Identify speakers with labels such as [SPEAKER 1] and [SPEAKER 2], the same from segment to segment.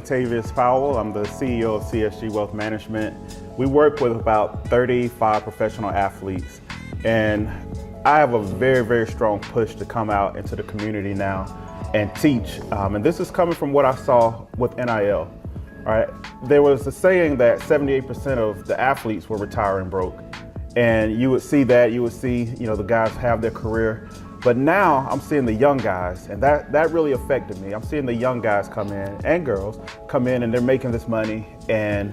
[SPEAKER 1] Latavius Powell, I'm the CEO of CSG Wealth Management. We work with about 35 professional athletes, and I have a very, very strong push to come out into the community now and teach. And this is coming from what I saw with NIL. All right, there was a saying that 78% of the athletes were retiring broke, and you would see the guys have their career. But now I'm seeing the young guys, and that really affected me. I'm seeing the young guys come in, and girls come in, and they're making this money, and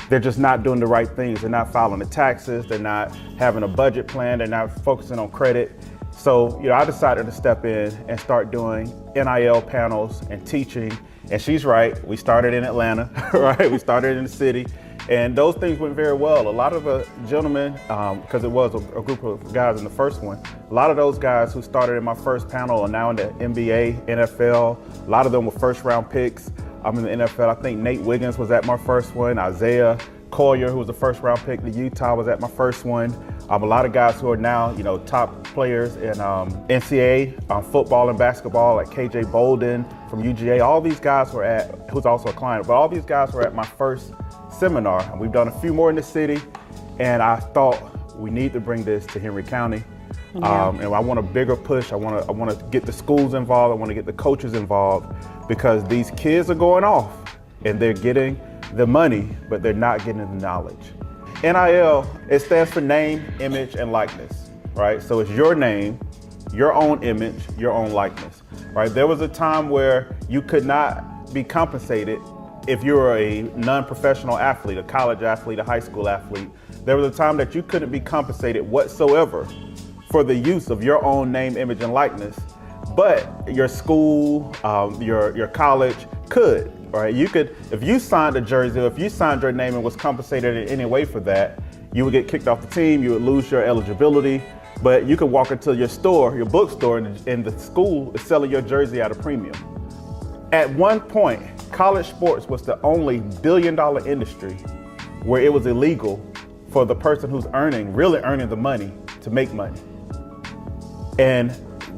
[SPEAKER 1] they're just not doing the right things. They're not filing the taxes. They're not having a budget plan. They're not focusing on credit. So, I decided to step in and start doing NIL panels and teaching. And she's right. We started in Atlanta, right? We started in the city. And those things went very well. A lot of the gentlemen, because it was a group of guys in the first one, a lot of those guys who started in my first panel are now in the NBA, NFL. A lot of them were first round picks. I'm in the NFL. I think Nate Wiggins was at my first one. Isaiah Collier, who was the first round pick to Utah, was at my first one. A lot of guys who are now, top players in NCAA football and basketball, like KJ Bolden from UGA. All these guys were at, who's also a client, but all these guys were at my first seminar. And we've done a few more in the city, and I thought we need to bring this to Henry County.
[SPEAKER 2] Yeah.
[SPEAKER 1] And I want a bigger push. I want to get the schools involved. I want to get the coaches involved, because these kids are going off and they're getting the money, but they're not getting the knowledge. NIL, it stands for name, image, and likeness, right? So it's your name, your own image, your own likeness, right? There was a time where you could not be compensated if you were a non-professional athlete, a college athlete, a high school athlete. There was a time that you couldn't be compensated whatsoever for the use of your own name, image, and likeness, but your school, your college could. Right, you could, if you signed a jersey, or if you signed your name and was compensated in any way for that, you would get kicked off the team, you would lose your eligibility, but you could walk into your store, your bookstore, and the school is selling your jersey at a premium. At one point, college sports was the only billion-dollar industry where it was illegal for the person who's really earning the money to make money. And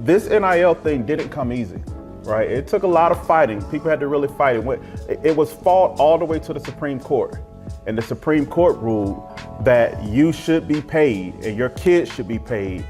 [SPEAKER 1] this NIL thing didn't come easy. Right, it took a lot of fighting. People had to really fight it. It was fought all the way to the Supreme Court, and the Supreme Court ruled that you should be paid and your kids should be paid